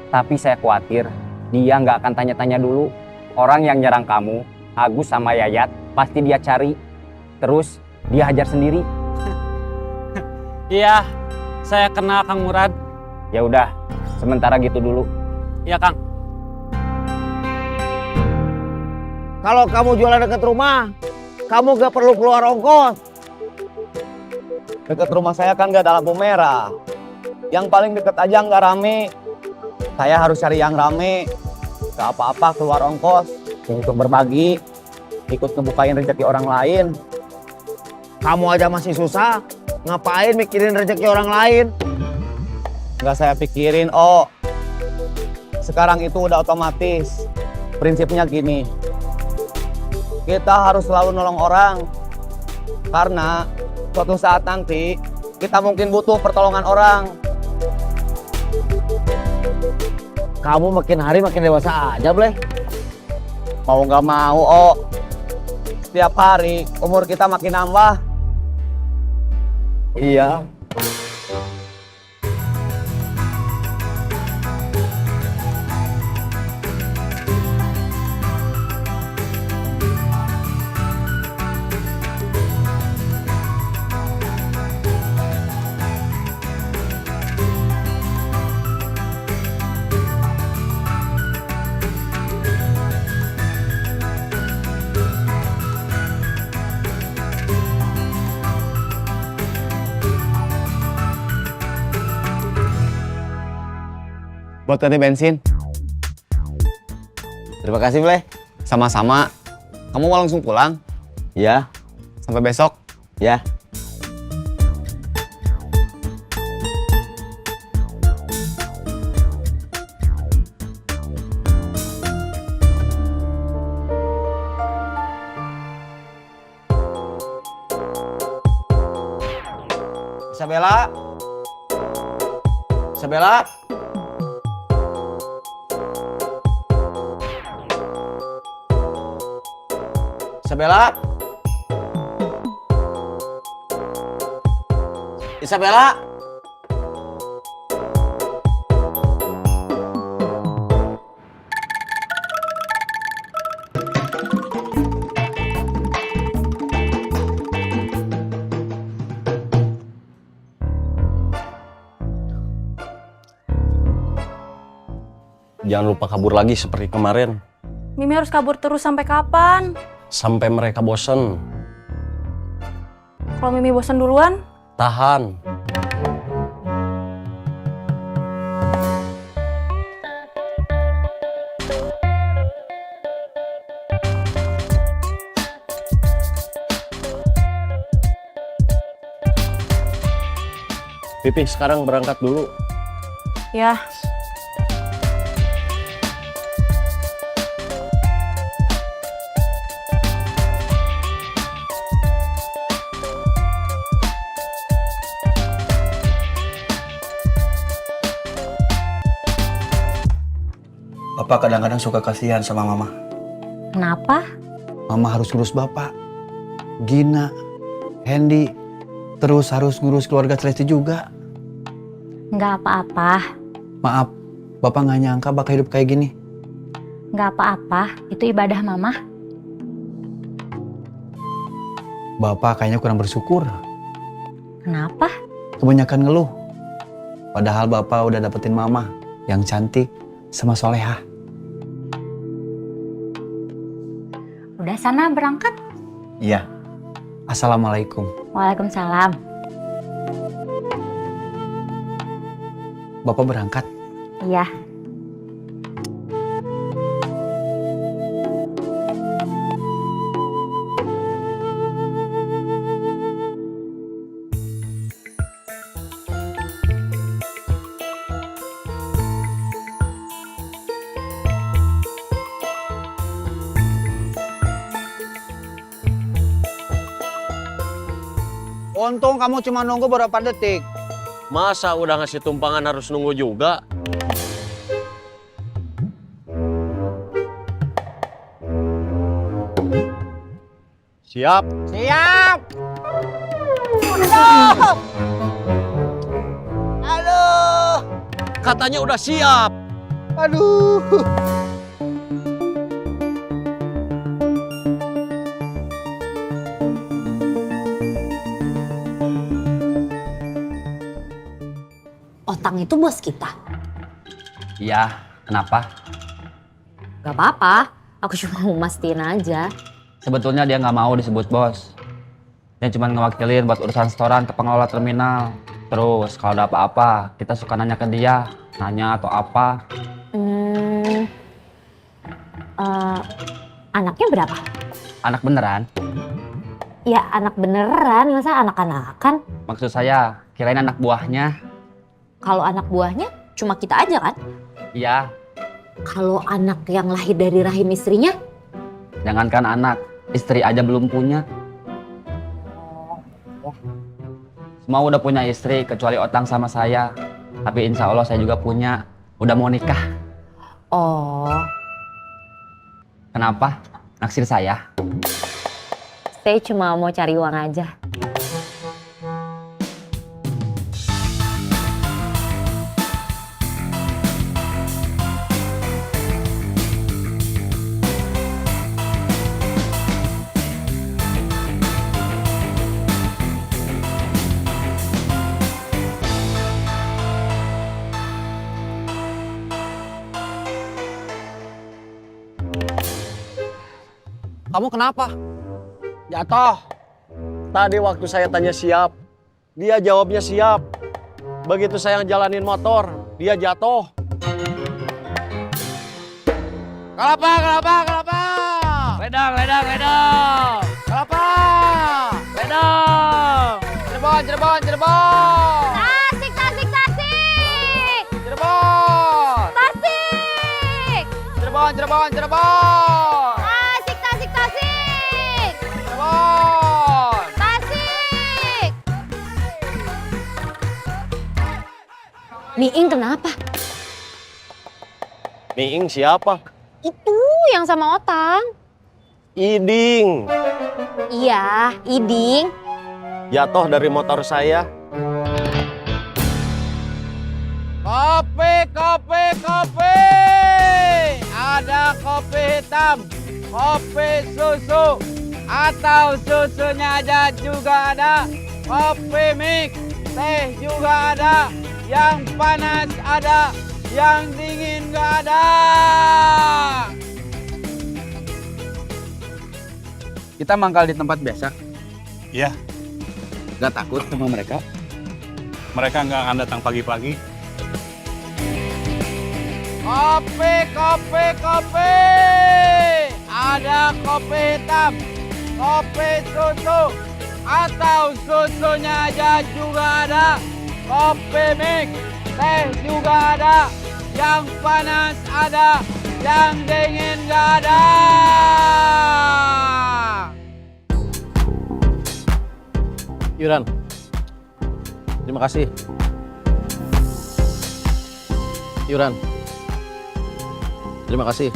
Speaker 13: Tapi saya khawatir dia nggak akan tanya-tanya dulu. Orang yang nyerang kamu, Agus sama Yayat, pasti dia cari. Terus dia hajar sendiri.
Speaker 6: Iya, saya kenal Kang Murad.
Speaker 13: Ya udah, sementara gitu dulu.
Speaker 6: Iya, Kang.
Speaker 2: Kalau kamu jualan dekat rumah, kamu gak perlu keluar ongkos.
Speaker 12: Dekat rumah saya kan gak ada lampu merah. Yang paling deket aja nggak rame. Saya harus cari yang rame. Gak apa-apa keluar ongkos untuk berbagi, ikut ngebukain rezeki orang lain.
Speaker 2: Kamu aja masih susah, ngapain mikirin rezeki orang lain?
Speaker 12: Nggak saya pikirin, sekarang itu udah otomatis. Prinsipnya gini, kita harus selalu nolong orang. Karena suatu saat nanti kita mungkin butuh pertolongan orang.
Speaker 2: Kamu makin hari makin dewasa aja, Bleh.
Speaker 12: Mau nggak mau, setiap hari umur kita makin nambah.
Speaker 2: Iya.
Speaker 12: Buat ganti bensin.
Speaker 2: Terima kasih, Bleh.
Speaker 12: Sama-sama. Kamu mau langsung pulang?
Speaker 2: Ya.
Speaker 12: Sampai besok?
Speaker 2: Ya. Isabella. Isabella. Isabella. Isabella.
Speaker 11: Jangan lupa kabur lagi seperti kemarin.
Speaker 7: Mimi harus kabur terus sampai kapan?
Speaker 11: Sampai mereka bosen.
Speaker 7: Kalau Mimi bosan duluan?
Speaker 11: Tahan. Pipih sekarang berangkat dulu.
Speaker 7: Ya.
Speaker 14: Bapak kadang-kadang suka kasihan sama Mama.
Speaker 9: Kenapa?
Speaker 14: Mama harus ngurus Bapak, Gina, Hendy, terus harus ngurus keluarga Celesti juga.
Speaker 9: Nggak apa-apa.
Speaker 14: Maaf, Bapak nggak nyangka bakal hidup kayak gini.
Speaker 9: Nggak apa-apa, itu ibadah Mama.
Speaker 14: Bapak kayaknya kurang bersyukur.
Speaker 9: Kenapa?
Speaker 14: Kebanyakan ngeluh. Padahal Bapak udah dapetin Mama yang cantik sama solehah.
Speaker 9: Udah sana berangkat?
Speaker 14: Iya. Assalamualaikum.
Speaker 9: Waalaikumsalam.
Speaker 14: Bapak berangkat?
Speaker 9: Iya.
Speaker 3: Untung kamu cuma nunggu beberapa detik.
Speaker 11: Masa udah ngasih tumpangan harus nunggu juga? Siap.
Speaker 2: Siap. Aduh. Aduh.
Speaker 11: Katanya udah siap.
Speaker 2: Aduh.
Speaker 9: Otang itu bos kita.
Speaker 13: Iya, kenapa?
Speaker 9: Gak apa-apa, aku cuma mau mastiin aja.
Speaker 13: Sebetulnya dia nggak mau disebut bos. Dia cuma ngewakilin buat urusan setoran ke pengelola terminal. Terus kalau ada apa-apa, kita suka nanya ke dia. Nanya atau apa.
Speaker 9: Anaknya berapa?
Speaker 13: Anak beneran?
Speaker 9: Ya anak beneran, masa anak-anakan?
Speaker 13: Maksud saya, kirain anak buahnya.
Speaker 9: Kalau anak buahnya cuma kita aja kan?
Speaker 13: Iya,
Speaker 9: Kalau anak yang lahir dari rahim istrinya?
Speaker 13: jangankan anak, istri aja belum punya. Semua udah punya istri kecuali Otang sama saya. Tapi insya Allah saya juga punya. Udah mau nikah.
Speaker 9: Oh,
Speaker 13: Kenapa? Naksir saya?
Speaker 9: saya cuma mau cari uang aja.
Speaker 6: Kamu kenapa?
Speaker 11: Jatuh. Tadi waktu saya tanya siap, dia jawabnya siap. Begitu saya ngejalanin motor, dia jatuh.
Speaker 6: Kelapa, kelapa, kelapa.
Speaker 1: Ledang, ledang, ledang.
Speaker 6: Kelapa.
Speaker 1: Ledang.
Speaker 6: Cirebon, Cirebon, Cirebon.
Speaker 8: Tasik, tasik, tasik.
Speaker 6: Cirebon.
Speaker 8: Tasik.
Speaker 6: Cirebon, Cirebon, Cirebon.
Speaker 8: Tasik, tasik, tasik.
Speaker 6: Cirebon.
Speaker 8: Tasik.
Speaker 9: Miing kenapa?
Speaker 11: Miing siapa?
Speaker 9: Itu yang sama Otang.
Speaker 11: Iding.
Speaker 9: Iya, Iding.
Speaker 11: Jatuh dari motor saya.
Speaker 6: Kopi, kopi, kopi. Ada kopi hitam, kopi susu, atau susunya aja juga ada. Kopi mix, teh juga ada. Yang panas ada, yang dingin nggak ada.
Speaker 14: Kita mangkal di tempat biasa.
Speaker 4: Iya,
Speaker 14: Gak takut sama mereka?
Speaker 4: mereka nggak akan datang pagi-pagi.
Speaker 6: Kopi, kopi, kopi. Ada kopi hitam, kopi susu, atau susunya aja juga ada. kopi mix, teh juga ada, yang panas ada, yang dingin gak ada.
Speaker 4: Yuran, terima kasih. Yuran, terima kasih.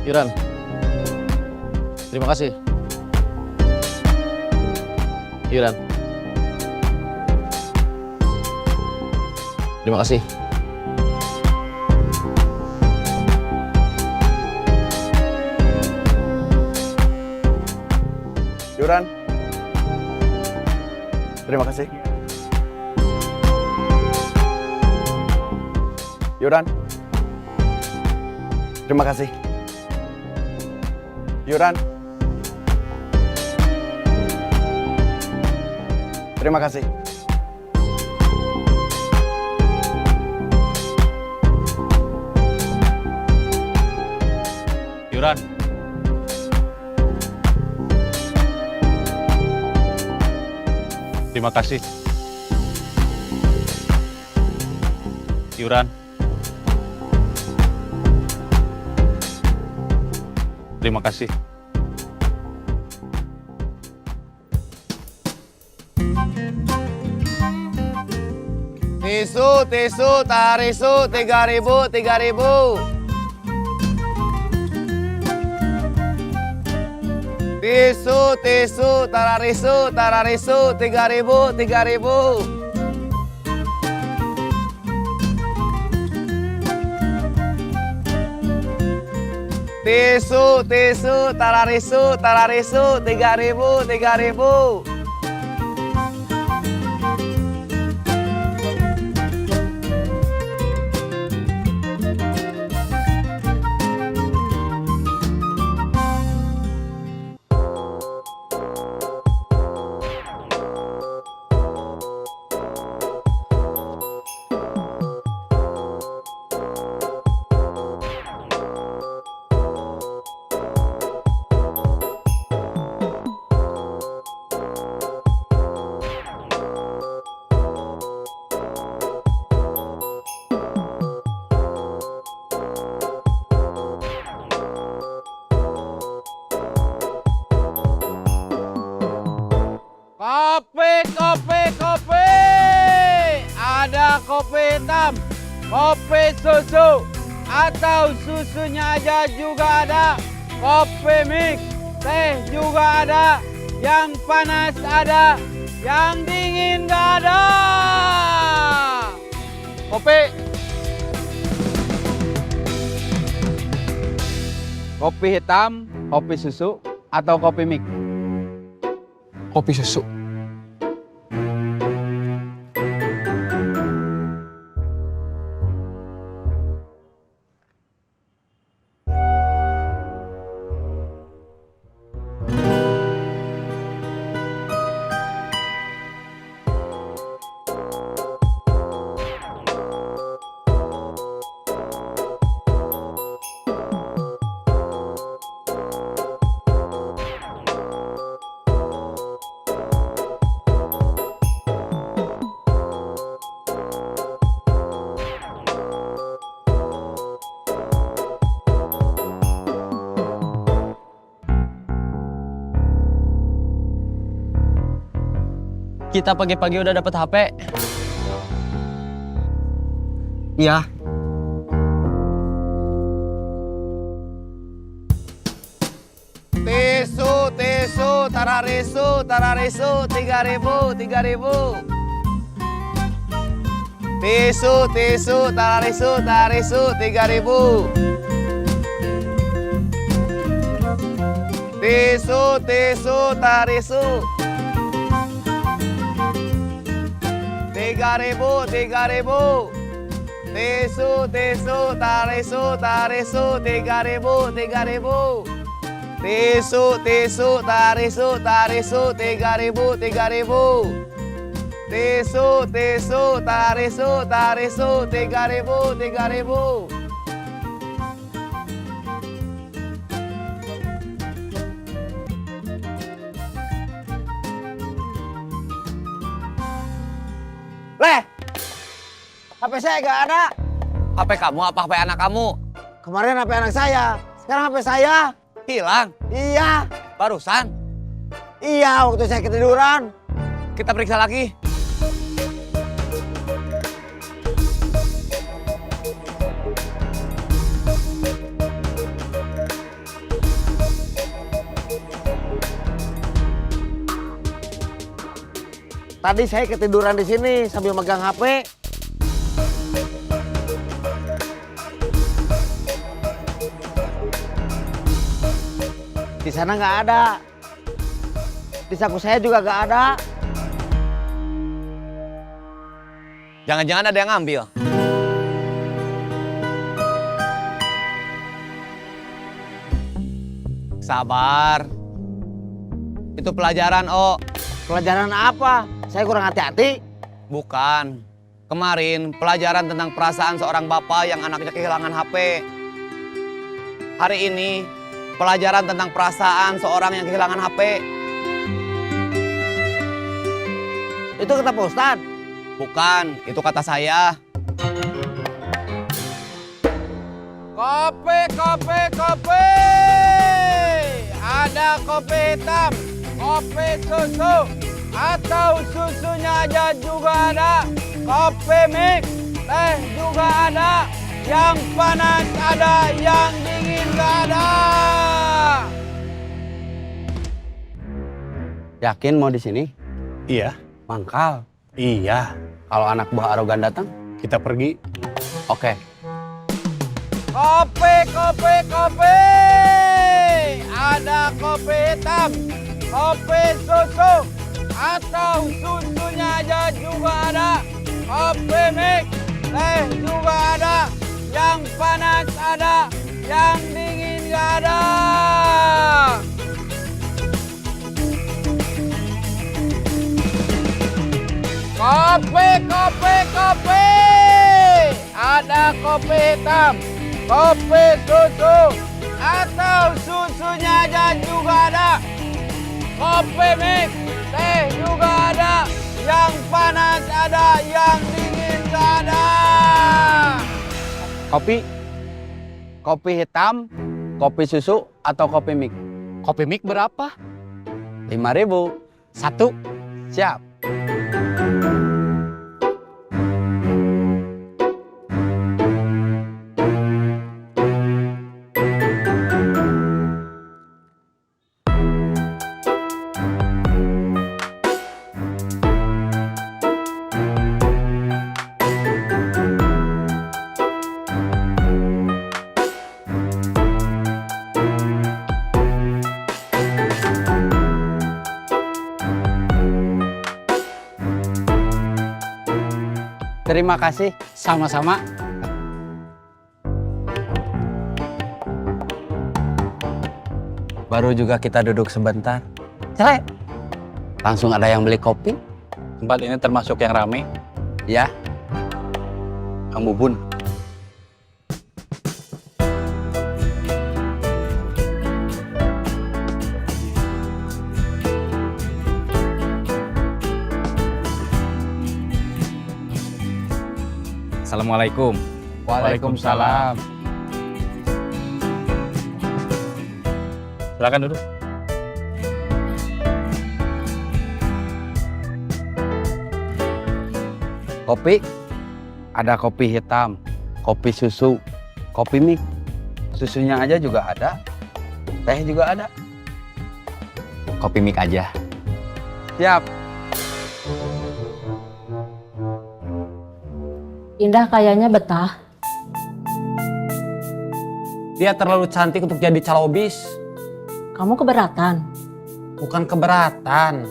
Speaker 4: Yuran, terima kasih. Yuran, terima kasih.
Speaker 14: Yuran, terima kasih. Yuran, terima kasih. Yuran, terima kasih.
Speaker 4: Yuran, terima kasih. Yuran, terima kasih.
Speaker 12: Tisu, tarisu, 3.000, 3.000. Tisu, tararisu, 3.000, 3.000. Tisu, tararisu, 3.000, 3.000.
Speaker 6: Kopi. Ada kopi hitam, kopi susu, atau susunya aja juga ada. Kopi mix, teh juga ada. Yang panas ada, yang dingin gak ada. Kopi. Kopi hitam, kopi susu, atau kopi mix?
Speaker 14: Kopi susu.
Speaker 1: Kita pagi-pagi udah dapet HP. Iya.
Speaker 12: Tisu, tararisu, 3.000, 3.000. Tisu, tararisu, 3.000. Tisu, tarisu. 3.000, 3.000. Tisu, tarisu, 3.000, 3.000. Tisu, tarisu, 3.000, 3.000. Tisu, tarisu, 3.000, 3.000.
Speaker 2: Leh, HP saya nggak ada.
Speaker 12: HP kamu apa HP anak kamu?
Speaker 2: Kemarin HP anak saya, sekarang HP saya
Speaker 12: Hilang?
Speaker 2: iya.
Speaker 12: Barusan?
Speaker 2: Iya, waktu saya ketiduran.
Speaker 12: Kita periksa lagi.
Speaker 2: Tadi saya ketiduran di sini sambil megang HP. Di sana nggak ada. Di saku saya juga nggak ada.
Speaker 12: Jangan-jangan ada yang ngambil. Sabar. Itu pelajaran, Oh.
Speaker 2: Pelajaran apa? Saya kurang hati-hati.
Speaker 12: Bukan. Kemarin pelajaran tentang perasaan seorang bapak yang anaknya kehilangan HP. Hari ini pelajaran tentang perasaan seorang yang kehilangan HP.
Speaker 2: Itu kata Pak Ustadz.
Speaker 12: Bukan, itu kata saya.
Speaker 6: Kopi, kopi, kopi. Ada kopi hitam, kopi susu, atau susunya aja juga ada. Kopi mix, teh juga ada. Yang panas ada, yang dingin gak ada.
Speaker 14: Yakin mau di sini?
Speaker 4: Iya.
Speaker 14: Mangkal.
Speaker 4: Iya.
Speaker 14: Kalau anak buah arogan datang,
Speaker 4: Kita pergi.
Speaker 14: oke.
Speaker 6: Kopi, kopi, kopi. Ada kopi hitam, kopi susu, atau susunya aja juga ada. Kopi mix, teh juga ada. Yang panas ada, yang dingin gak ada. Kopi, kopi, kopi. Ada kopi hitam, kopi susu, atau susunya aja juga ada. Kopi mix, teh juga ada. Yang panas ada, yang dingin gak ada.
Speaker 14: Kopi hitam, kopi susu, atau kopi mix?
Speaker 4: Kopi mik berapa?
Speaker 14: 5.000.
Speaker 4: Satu.
Speaker 14: Siap. Terima kasih.
Speaker 4: Sama-sama.
Speaker 14: Baru juga kita duduk sebentar. Celek. Langsung ada yang beli kopi.
Speaker 4: Tempat ini termasuk yang rame.
Speaker 14: Ya.
Speaker 4: Kang Bubun. Assalamualaikum.
Speaker 14: Waalaikumsalam.
Speaker 4: Silakan duduk.
Speaker 14: Kopi. Ada kopi hitam, kopi susu, kopi mix. Susunya aja juga ada. Teh juga ada.
Speaker 13: Kopi mik aja.
Speaker 14: Siap.
Speaker 10: Indah kayaknya betah.
Speaker 6: Dia terlalu cantik untuk jadi calobis.
Speaker 10: Kamu keberatan?
Speaker 6: Bukan keberatan.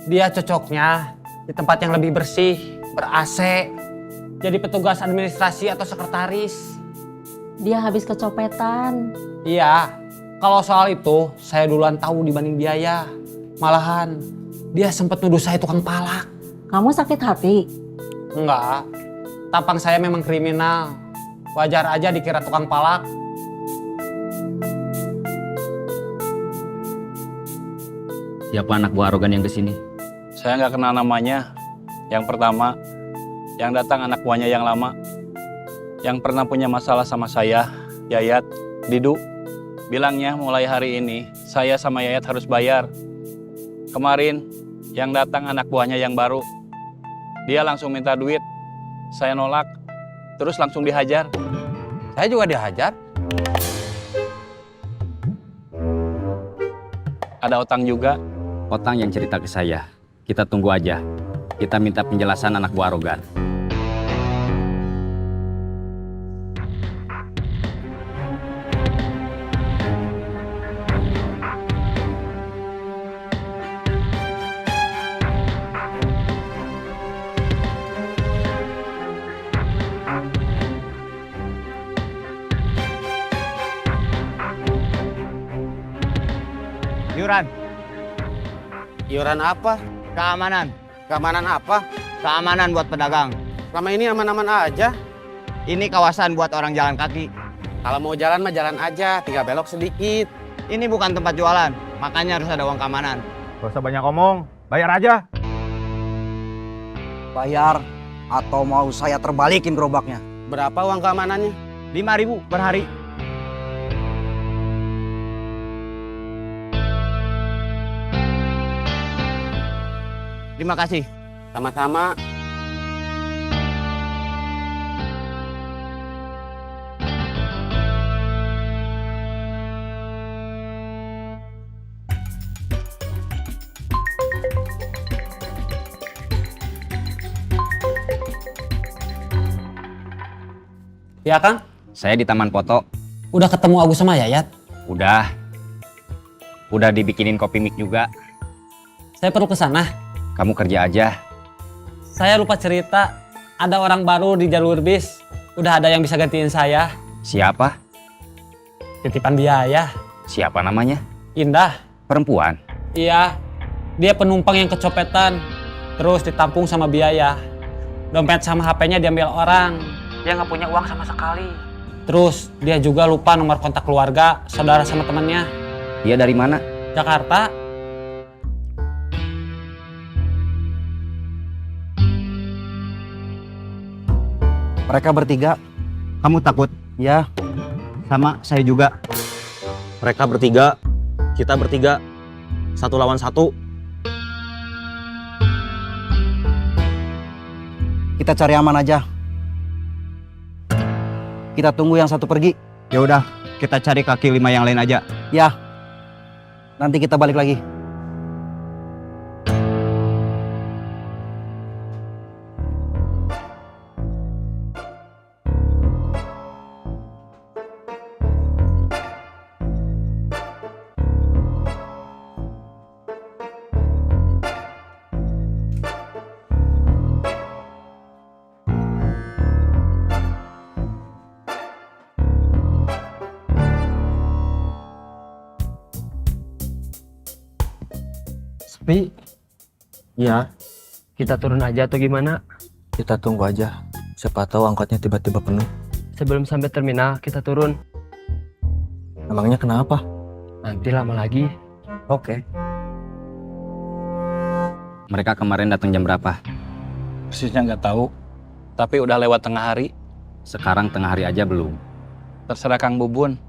Speaker 6: Dia cocoknya di tempat yang lebih bersih, ber-AC. Jadi petugas administrasi atau sekretaris.
Speaker 10: Dia habis kecopetan.
Speaker 6: Iya, kalau soal itu saya duluan tahu dibanding biaya. Malahan dia sempat nuduh saya tukang palak.
Speaker 10: Kamu sakit hati?
Speaker 6: Enggak, tampang saya memang kriminal. Wajar aja dikira tukang palak.
Speaker 13: Siapa anak buah arogan yang kesini?
Speaker 4: Saya nggak kenal namanya. Yang pertama, yang datang anak buahnya yang lama, yang pernah punya masalah sama saya, Yayat, Didu. Bilangnya mulai hari ini, saya sama Yayat harus bayar. Kemarin, yang datang anak buahnya yang baru. Dia langsung minta duit, saya nolak, terus langsung dihajar.
Speaker 14: Saya juga dihajar.
Speaker 4: Ada Otang juga.
Speaker 13: Otang yang cerita ke saya. Kita tunggu aja. Kita minta penjelasan anak buah arogan.
Speaker 11: Iuran. Iuran apa? Keamanan. Keamanan apa? Keamanan buat pedagang. Selama ini aman-aman aja. Ini kawasan buat orang jalan kaki. Kalau mau jalan mah jalan aja, tinggal belok sedikit. Ini bukan tempat jualan, makanya harus ada uang keamanan.
Speaker 3: Gak usah banyak ngomong, bayar aja.
Speaker 1: Bayar atau mau saya terbalikin gerobaknya?
Speaker 11: Berapa uang keamanannya? 5.000 per hari. Terima kasih. Sama-sama.
Speaker 6: Ya Kang,
Speaker 13: Saya di Taman Foto.
Speaker 6: udah ketemu Agus sama Yayat.
Speaker 13: Udah. Udah dibikinin kopi mik juga.
Speaker 6: Saya perlu ke sana.
Speaker 13: Kamu kerja aja.
Speaker 6: Saya lupa cerita, ada orang baru di jalur bis. Udah ada yang bisa gantiin saya.
Speaker 13: Siapa?
Speaker 6: Titipan biaya.
Speaker 13: Siapa namanya?
Speaker 6: Indah.
Speaker 13: Perempuan.
Speaker 6: Iya, dia penumpang yang kecopetan. Terus ditampung sama biaya. Dompet sama HP-nya diambil orang. Dia nggak punya uang sama sekali. Terus dia juga lupa nomor kontak keluarga, saudara sama temannya.
Speaker 13: Dia dari mana?
Speaker 6: Jakarta.
Speaker 1: Mereka bertiga. Kamu takut? Ya, sama saya juga.
Speaker 11: Mereka bertiga, kita bertiga. 1 lawan 1.
Speaker 1: Kita cari aman aja. Kita tunggu yang satu pergi.
Speaker 11: Ya udah, kita cari kaki 5 yang lain aja.
Speaker 1: Ya. Nanti kita balik lagi. Sepi? Iya. Kita turun aja atau gimana? Kita tunggu aja. Siapa tahu angkotnya tiba-tiba penuh. Sebelum sampai terminal, kita turun. Emangnya kenapa? Nanti lama lagi. Oke.
Speaker 13: Mereka kemarin datang jam berapa?
Speaker 4: Persisnya nggak tahu, tapi udah lewat tengah hari.
Speaker 13: Sekarang tengah hari aja belum.
Speaker 4: Terserah Kang Bubun,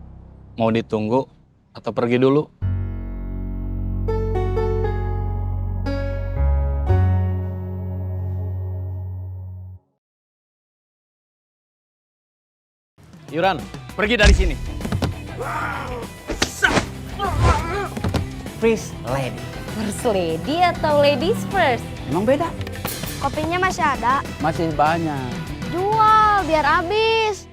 Speaker 4: mau ditunggu atau pergi dulu.
Speaker 11: Iuran, pergi dari sini.
Speaker 1: First lady.
Speaker 9: First lady atau ladies first?
Speaker 14: Emang beda?
Speaker 8: Kopinya masih ada.
Speaker 14: Masih banyak.
Speaker 8: Jual biar habis.